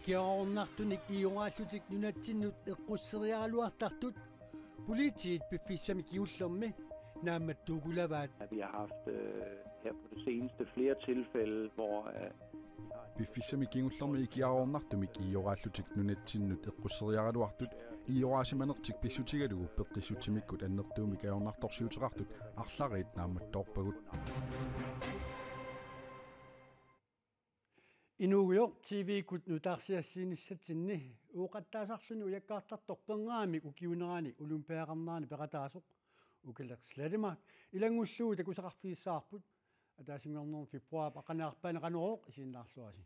Ikiaornartunik iungaаллутик nunatsinнут eqqusserialuartartut politiet befissami kiullermi naammattuukulavaat. Vi har haft her på det seneste flere tilfælde, hvor Befissami kiullermi ikiaornartumik ioraallutik nunatsinnut eqqusserialuartut ioraasimaanertik pissutigalugu peqqissutimikkut annertuumik aornartorsiuteqartut арлариит наамматтоорпагут. Inuugior TV-kut nutaarsiassiinissatsinni uuqattaasarlunu ujakkaartartorpengaamik ukiuneraani ulumpiaqarnaani peqataasoq ukilerslalimak ilangullugu takusaqarfiissaarput ataasimiornerun februar aqanaarpaana qanorooq isiinnaarluasi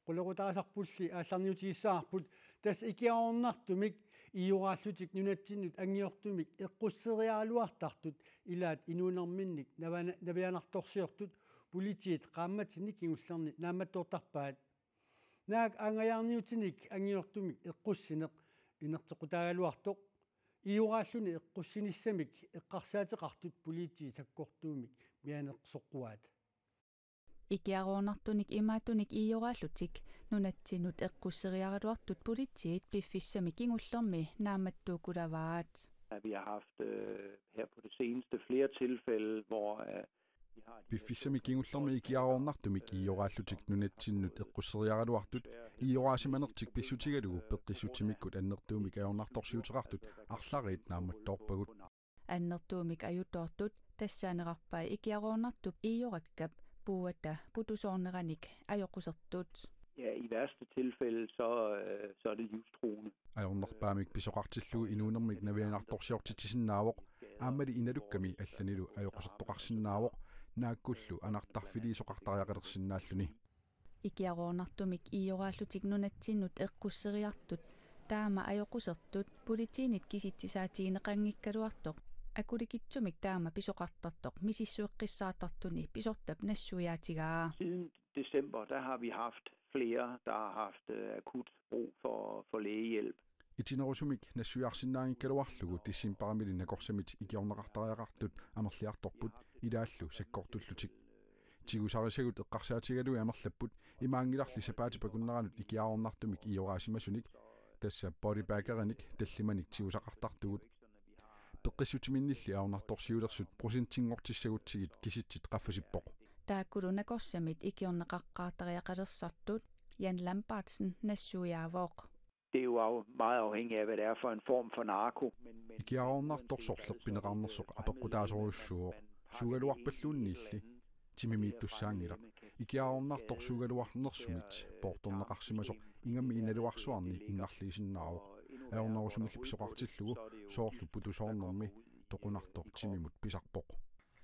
qullerutaasarpulli aallarniutigissaarput tas ikiaornartumik ioraallutik nunatsinnut angiortumik eqqusseriaaluartartut ilaat inuunerminnik navianartorsiortut politiet qaammatsinnik kiullerni naammattuortarpaat naak angajaarniutinik angiortumik eqqussineq inertequtaagaluartoq ioraalлuni eqqussinissamik eqqarsaateqartut politiet sakkortuumik mianeqsoqquaat ikiaruornartunik imaatunik ioraallutik nunatsinut eqqusseriaraluartut politiet piffissami kingullermi naammattuukulavaat. Vi har haft her på det seneste flere tilfælde, hvor Befissami kiullermi ikiaornartumik ioraallutik nunatsinnut eqqusseriaraluartut ioraasimaanertik pissutigalugu peqqissutimikkut annertuumik aornartorsiuteqartut арлариит наамматтоорпагут. Annertuumik ajutortut tassaaneqarpai ikiaruornartup iorakkap puuata putusoorneranik ajoqusertut. Ja, i værste tilfælde så er det livstruende. Ajornerpaamik pisoqartillugu inuunermik navianartorsiortitisinnaavoq aammali inalukkami allanilu ajoqusertoqarsinnaavoq naakkullu anartarfiliisoqartariaqalersinnaalluni. Ikiaruornartumik ioraallutik nunatsinnut eqqusseriartut taama ajoqusertut politiinit kisittisaatigineqanngikkaluartoq akulikitsumik taama pisoqartartoq misissueqqissaartartuni pisortap nassujaatigaa. Siden december der har vi haft flere, der har haft akut brug for lægehjælp. Itinerusumik nassujaarsinnaangikkaluarlugu tissimparamili nakorsamit ikiorneqartariaqartut amerliartorput ilaallu sakkortullutik tigusaarisagut eqqarsaatigalu amerlapput imaangilarli sapaatipakunneranut ikiaornartumik ioraasimassunik tassa bodybagerinik tallimanik tigusaqartartugut peqqissutiminilli aornartorsiulersut prosentingortissagutsigit kisitsit qaffasippoq taakkulu nakorsamit ikiorneqaqqaartariaqalersartut Jan Lambertsen nassujaavoq. Det er jo meget afhængigt af, hvad det er for en form for narko. Ikiaornartorsorlerpineqarnersoq apeqqutaasoruissuuq sugaluarpalluunniilli timimiittussaangilaq ikiaornartorsugaluarnersumit portorneqarsimasoq ingami inaluarsuarni innarliisinnaaruq aornerusumilli pisoqartillugu soorlu putusoornermi toqunartor timimut pisarpoq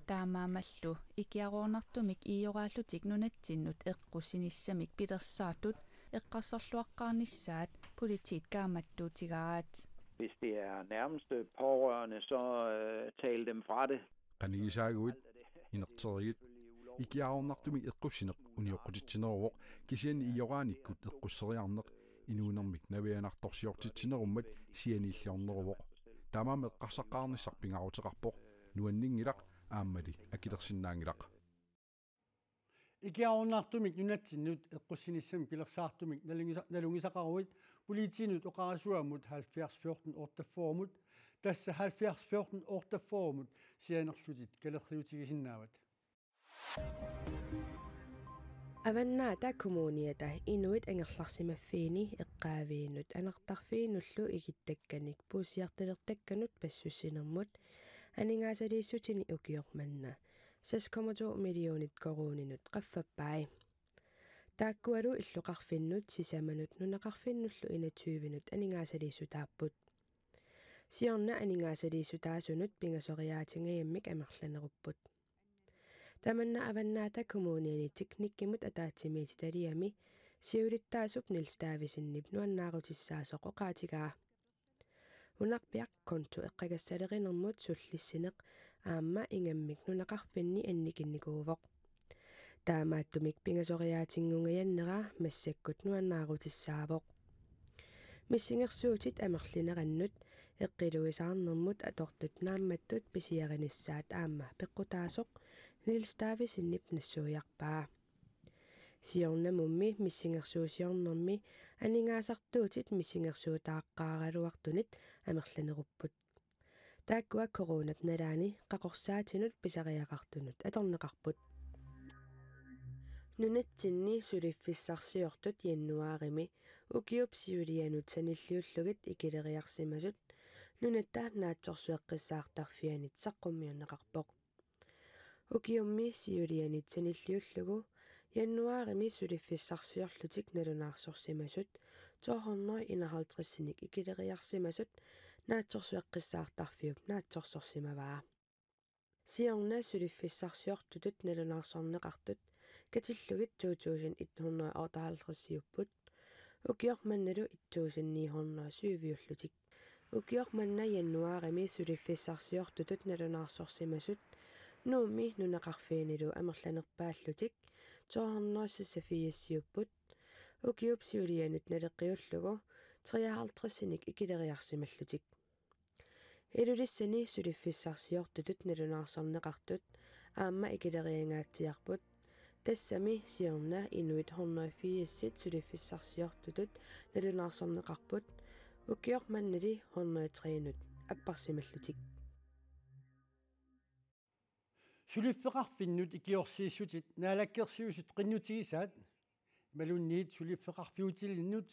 taamaamallu ikiaruornartumik ioraallutik nunatsinnut eqqussinissamik pilersaatut eqqarsarluaqqaarnissaat politiet kaamattuutigaat. Hvis det er nærmeste pårørende, så tal dem fra det. qanigisaaguit inerteriit ikiaornartumik eqqussineq unioqqutitsineruvoq kisiani ioraanikut eqqusseriarneq inuunermik navianartorsiortitsinerummat sianiilliorneruvoq taamaame eqqarsaqqaarnissarpingaruteqarpoq nuanningilaq aammali akilersinnaangilaq. Ikiaornartumik nunatsinnut eqqussinissamik pilersaartumik nalungisaqaruit politiinut oqarasuamut 70 14 48 tassa 70 14 48 sianerlutit kalerriutigisinnaawat. Avannaata kommuniata inuit angerlarsimaffiini eqqaaviinut anertarfiinullu igittakkanik puusiartalertakkanut passussinermut aningaasaliissutini ukiormanna 6,2 millionit koruuninut qaffappai taakkualu illuqarfinnut sisamanut nuneqarfinnullu inatuuvinut aningaasaliissutaarput siorna aningaasaliissutaasunut pingasoriaatingayammik amerlanerupput tamanna avannaata kommuniani teknikkimut ataatsimiit taliami siulittaasup nilstaavisinniп nuannaarutissaasоq oqaatigaa unarpiaq kontu eqqagassaleриnermut sullissineq aamma ingammik nuneqarfinni annikinnikuuvoq taamaattumik pingasoriaatinngungayannera massakkut nuannaarutissaavoq missingersuutit amerlinerannut eqqiluisаарnermut atortut naammattut pisiarinissaat aamma peqqutaasoq nilstaavisinniп nassuujarpaa siornamummi missingersuusiornermi aningaasartuutit missingersuutaaqqaaraluartunit amerlanerupput taakkua coronap nalaani qaqorsaatinut pisariaqartunut atorneqarput nunatsinni suliffissarsiortut jannuarimi ukiup siulianut sanilliullugit ikileriarsimasut nunatta naatsorsueqqissaartarfianit saqqummiunneqarpoq ukiummi siulianit sanilliullugu jannuarimi suliffissarsiorlutik nalunaarsorsimasut toornoi 51 ikileriarsimasut naatsorsueqqissaartarfiup naatsorsorsimavaa siorna suliffissarsiortutut nalunаарsorneqartut katillugit 2158 ukiormannalu 1907 ukiormanna jannuarimi suliffissarsiortutut nalunаарsorsimasut nuummi nunaqarfiinilu amerlanerpaallutik 284 ukiup siulianut naleqqiullugu 53-nik ikileriarsimallutik ilulissani suliffissarsiortutut nalunаарsorneqartut aamma ikileriangaatsiarput tassami siorna inuit 180 suliffissarsiortutut nalunаарsorneqarput ukiormannali 103-nut apparsimallutik suliffeqarfinnut ikiorsiissutit naalakkersiusut qinnutigisaat malunniit suliffeqarfiutilinnut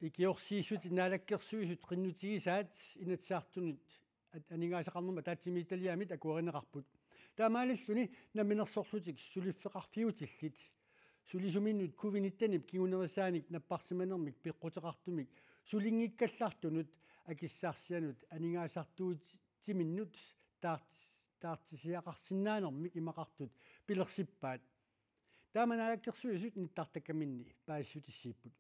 ikiorsiissutit naalakkersuisut qinnutigisaat inatsaartunut aningaasaqarnerma taatsimiitaliamit akuarineqarput taamaalilluni naminersorlutik suliffeqarfiutillit sulisuminnut covid-19 kigunerisaanik napparsimanermik peqqutеqartumik sulingikkаллартунут акиссаарсианут анигаасартуутиминнут таартисиақарсинааnermik имақартут пилерсиппаат тааманаалаккерсуисут ниттартаккаминни паассутиссииппут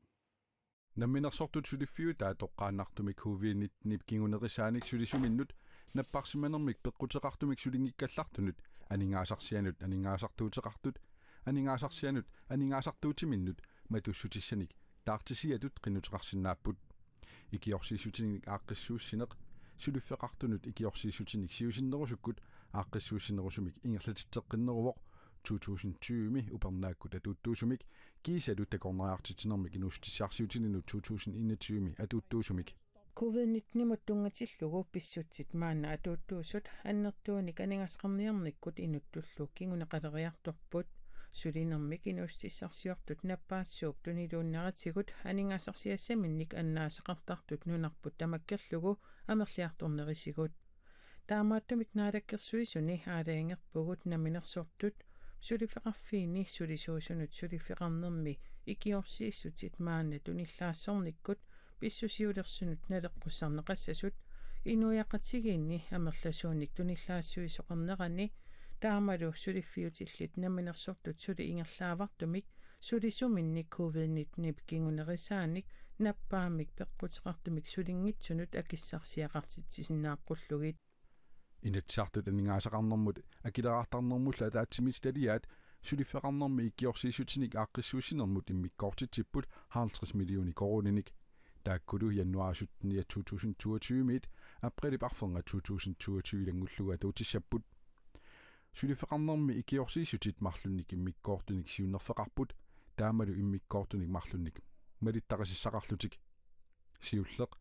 намминерсортут сулиффиутаа тоққааннартумик covid-19 кигунерисааник сулисуминнут наппарсиманермик пеққутеқартумик сулингиккаллартунут анигаасарсианут анигаасартуутеқартут анигаасарсианут анигаасартуутиминнут матуссутиссаник таартисиатут қиннутеқарсинааппут икиорсииссутиник ааққиссууссинеқ сулиффеқартунут икиорсииссутиник сиусиннерусуккут ааққиссууссинерусумик ингерлатиттеққиннерувоқ 2020ми упернааккут атуттуусумик кисалут такорнериартитинермик инустиссаарсиутининут 2021ми атуттуусумик covid-19 муттунгатиллугу писсутсит маана атуттуусут аннертууник анигасқарниарниккут инуттуллу кингунеқалериарторпут сулинермик инустиссарсиортут наппаассууп тунилууннаратигут анигасарсиассаминник аннаасеқартартут нунарпут тамаккерлугу амерлиарторнерисигут таамааттумик наалаккерсуисуни аалаангерпугут наминерсортут сулифеқарфиини сулисуусунут сулифеқарнерми икиорсииссутит маана туниллаассорниккут писсусиулерсунут налеққуссарнеқассасут инуяқатигиинни амерласууник туниллаассуисоқарнерани таамалу сулиффиутиллит наминерсортут сули ингерлаавартумик сулисуминни covid-19 кигунерисааник наппаамик пеққутеқартумик сулингитсунут акиссарсиақартитсисиннааққуллугит инатсаартут анигаасақарнэрмут акилераартарнэрмулла таатсимис талиаат сулиффеқарнэрми иккиорсииссутиник ааққиссуусинермут иммиккоортитсиппут 50 миллиони корониник тааккулу януарсуттния 2022 мит априлип арфернга 2022 лангуллуга туутиссаппут сулиффеқарнэрми иккиорсииссутит марлунник иммиккоортуник сиуннерфеқарпут таамалу иммиккоортуник марлунник малиттақасиссақарлутик сиуллеқ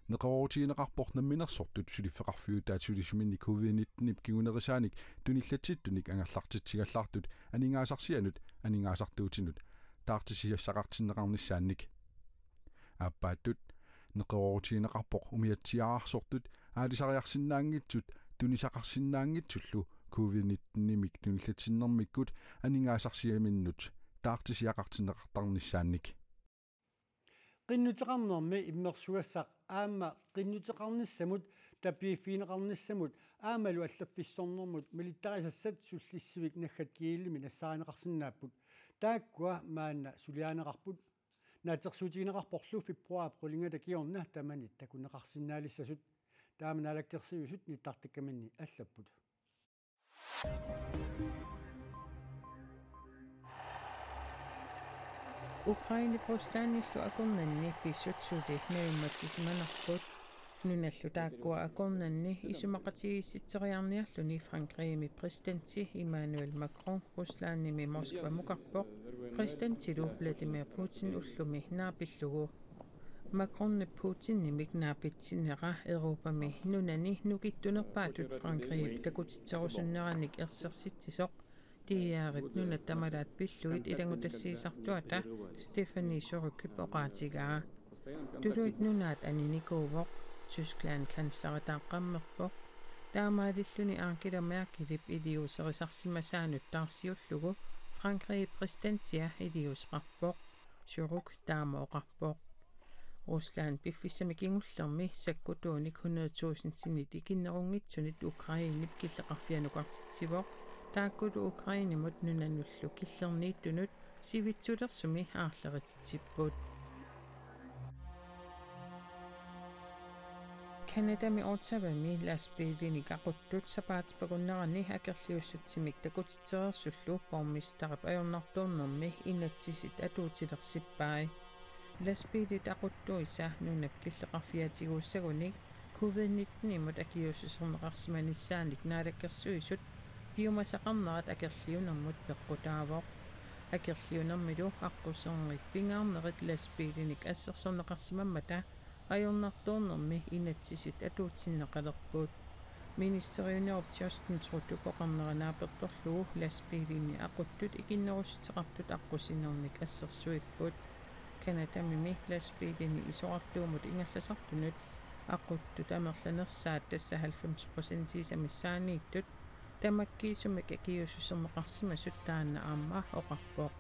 неқаруутигинеқарпор намминерсортут сулиффеқарфиутаат сулисуминни covid-19 кигунерисааник туниллатситтуник ангерлартитсигаллаартут анигаасарсианут анигаасартуутинут таартисиассақартиннеқарниссаанник аппааттут неқаруутигинеқарпор умиатсиаарсортут аалисариарсинаангитсут тунисақарсинаангитсуллу covid-19-мик туниллатсиннэрмиккут анигаасарсиаминнут таартисиақартиннеқартарниссаанник qinnutеqarnermi immersuassaq aamma qinnutеqarnissamut tapiifiineqarnissamut aamalu allaffissornermut milittarisassat sullissivik naggat kiillimi nassaaneqarsinnaapput taakkua maanna suliaaneqarput naatersuutigineqarporlu februar qulingata kiorna tamanit takuneqarsinnaalisasut taamanaalakkersiusut nittartakkaminni allapput Ukraine Russlandillu akornanni pissutsuuli naimmatsisimanerput nunallu taakkua akornanni isumaqatigissiteriarniarluni Frankriimi presidenti Emmanuel Macron Ruslanimi Moskva mukarpoq presidentilu Vladimir Putin ullumi naapillugu Macron Putin nimik naapitsinera Europami nunani nukittunerpaatut Frankriip takutitserusunnerannik ersersitsisoq tiaarit nunattamalaat pilluit ilangutassiisartuata Stephanie Surrup oqaatigaa tuluit nunaat aninikuuvoq Tyskland kansleritaaqqammerpoq taamaalilluni aankilameakilip iliuserisarsimasaanut taarsiullugu Frankriip presidentia iliusqarpoq Surrup taamooqarpoq Rusland piffissamikingullermi sakkutuunik 100,000 sinit ikinnerungitsunit Ukrainip killeqarfianukartitsivoq taakkulu Ukrainimut nunannullu killerniittunut sivitsulersumi aarlerititsipput Kanadami ortsavami lastbiilini qaquttut sapaatpagunnerani akerliussutsimik takutitserersullu pormistarip ajornartuunnermi inatsisit atuutilersippai lastbiilit aquttuisa nunap killeqarfiatiguussagunik COVID-19 imut akiussuserneqarsimanissaanik naalakkersuisut piumasaqarnerat akerliunermut peqqutaavoq akerliunermilu aqusernit pingaarnerit lastbiilinik assersorneqarsimammata ajornartuunnermi inatsisit atuutsinneqalerpuut ministeriuniorp Justin Trudeau poqarneranaapettorlugu lastbiilini aquttut ikinnerussuteqartut aqqusinernik assersuipput Kanadamimi lastbiilini isoqartuumut ingallasartunut aquttut amerlanersaat tassa 90% samissaaniittut tamakkiisumik akiussuserneqarsimasut taanna aamma oqarpoq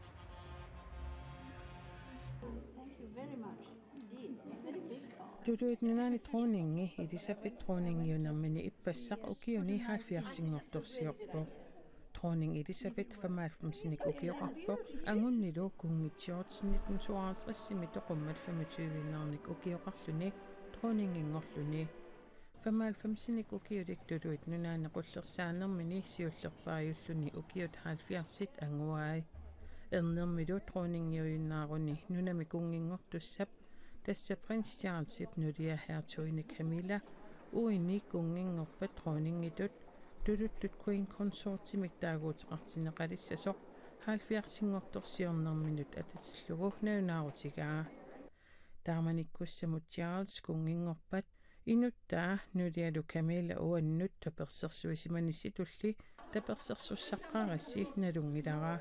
Tuluit nunani troningi Elisabeth troningiunermini ippassaq ukiuni 70-singortorsiorpoq Dronning Elisabeth 95 ukioqarpoq angunnilu kungitsiortsinit 52 toqummat 25-narnik ukioqarluni droningingorluni 95 ukiulik tuluit nunani qullersaanermini siullerpaajulluни ukiut 70 anguai ernermilu droninggiuinnaaruni nunami kungingortussap tassa Prins Charlesip nulia hertuginde Camilla uini kungingorpat droningitut tuluttut Queen Consortimik taaguutiqartineqalissasoq 70-singortorsiornerminut atatsillugu naunаарutigaa taamanikkussamut Charles kungingorpat inuttaa nulialu Camilla uannut tapersersuisimanissitulli tapersersussaqqaarassi nalungilaraa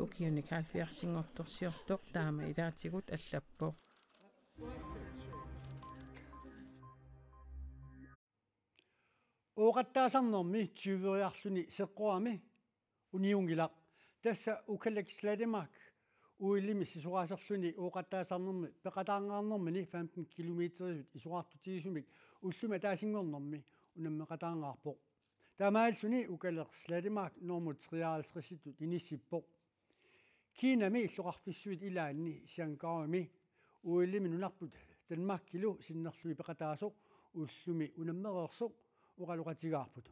ukiunik 70-singortorsiortoq taama ilaatigut allappoq Oqattaasarnermi 20-riarluni seqquami uniungilaq tassa ukalakslademak uillimi sisuqaaserluni oqattaasarnermi peqataangaarnermini 15 kilometerisut isuqartutigisumik ulluma taasingornermi unammeqataangaarpoq taamaalluni ukalerslademak normutriaalsrissitut inissippoq kiinami illuqarfissuit ilaanni siankaami uillimi nunarput tanmakkilu sinnerlui peqataasoq ullumi unammereersoq uqaluqatigaarput.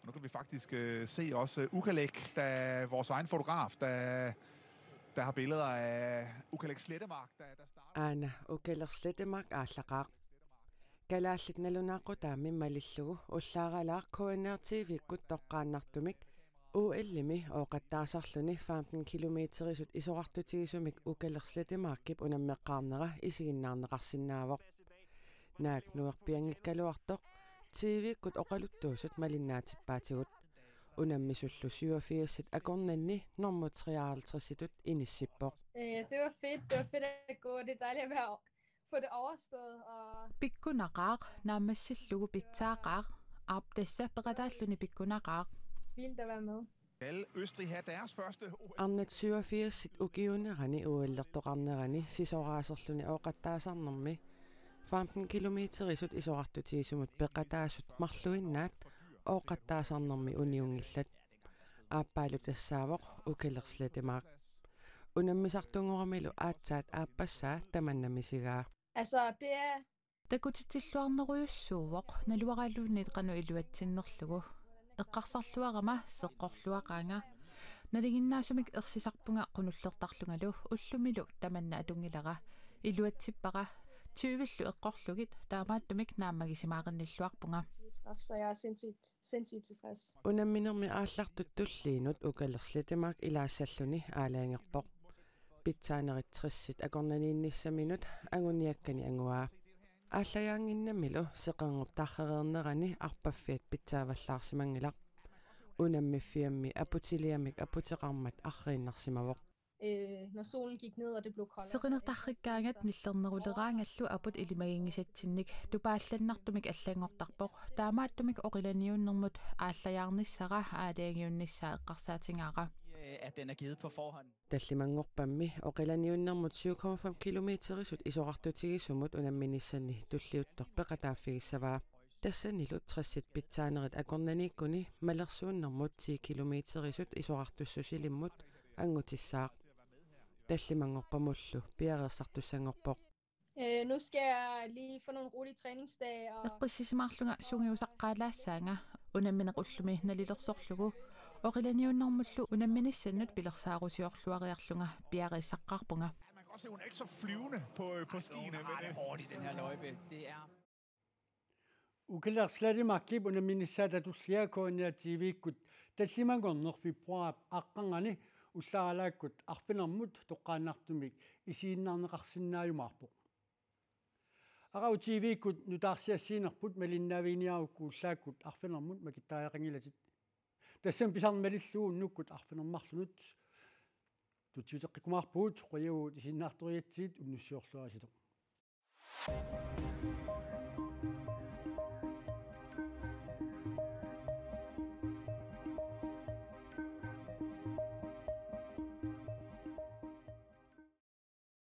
Nu kan vi faktisk se også Ukaleq, der vores egen fotograf, der har billeder af Ukaleq Slettemark, der starter. Ana Ukaleq Slettemark aallaqaaq. Kalaallit nalunaaqutaami malillugu ullaaralaaq KNR-TV-kkut toqqaannartumik uillimi oqattaasarluni 15 kilometerisut isoqartutigisumik Ukaleq Slettemarkip unammeqqaarnera isiginnaarneqarsinnaavoq. Naak nuerpiangikkaluartoq TV-kkut oqaluttuusut malinnaatippaatigut unammisullu 87 akornanni normutriaaltrissitut inissippoq. Det var fedt at gå. Det er dejligt at få det overstået. Pikkunaqaaq naammassillugu pitsaaqaaq aaptassa peqataalluni pikkunaqaaq. Vildt at være med. Skal Østrig have deres første Arnat 87 ukiunerani uillertoqarnerani sisoraaserluni oqattaasarnermi 15 kilometerisut isoqartutigisumut peqataasut marluinnaat oqattaasarnermi uniungillat aappaalu tassaavoq Ukaleq Slettemark unammisartungoormilu aatsaat aappassaa tamannamisigaa Altså det er takutitilluarneruyussuuvoq naluaqalluunniit qanu iluatsinnerlugu eqqarsarluarama seqqorluaqaanga nalinginnaasumik ersisarpunga qunullertarlungalu ullumilu tamanna atungilaqa iluatsippaqa 20 eqqorlugit taamaattumik naammagisimaaqannilluarpunga. Så jeg er sindssygt tilfreds. Unamminermi aallartut tulliinut ukalerslitimaak ilaassalluni aalaangerpoq. Pitsaanerit 30 akornaniinnissaminut anguniakkani anguaa. Ааllajaanginnamilu seqangup taarrereernerani arpaffiat pitsaavallaarsimangilaq. Unammifiammi aputiliamik aputeqarmat arriinnersimavoq. Når solen gik ned, og det blev koldere. Seqinnertarrikkaangat nillerneruleraangallu aput ilimagingisatsinnik tupaallanartumik allangortarpoq taamaattumik oqilaniunnermut aallajaarnissara aalaangiunnissaa eqqarsaatingaara. At den er givet på forhånd. Tallimangorpammi oqilaniunnermut 7,5 kilometerisut isoqartutigisumut unamminissanni tulliuttor peqataafigissavaa. Tassanilu 30 pitsaanerit akornaniikkuni malersuunnermut 10 kilometerisut isoqartussusilimmut angutissaaq. Tallimangorpamullu piareersartussangorpoq. Nu skal jeg lige få nogle rolige træningsdage. Eqqissisimaarlunga sungiusaqqaalaassaanga unamminequllumi nalilersorlugu oqilaniunnermullu unamminissannut pilersaarusiorluariarlunga piareissaqqarpunga. Man kan også se, hun er ikke så flyvende på skiene. Hun har det hårdt i den her løjpe. Det er... Ukelerslatimakkip unamminissaatatusliakooniativiikkut tallimangornerfippuarap aqqangani уллааралааккут арфинермут тоққааннартумик исииннарнеқарсиннааюмаарпоқ араутивииккут нутаарсиассиинерпут малиннаавиниарукку уллааккут арфинермут макиттааяқангилатит тассам писармалиллууннуккут арфинермарлунут тутсутеққикумаарпуут қоягу исиннаарториатсиит уннуссиорлуариситоқ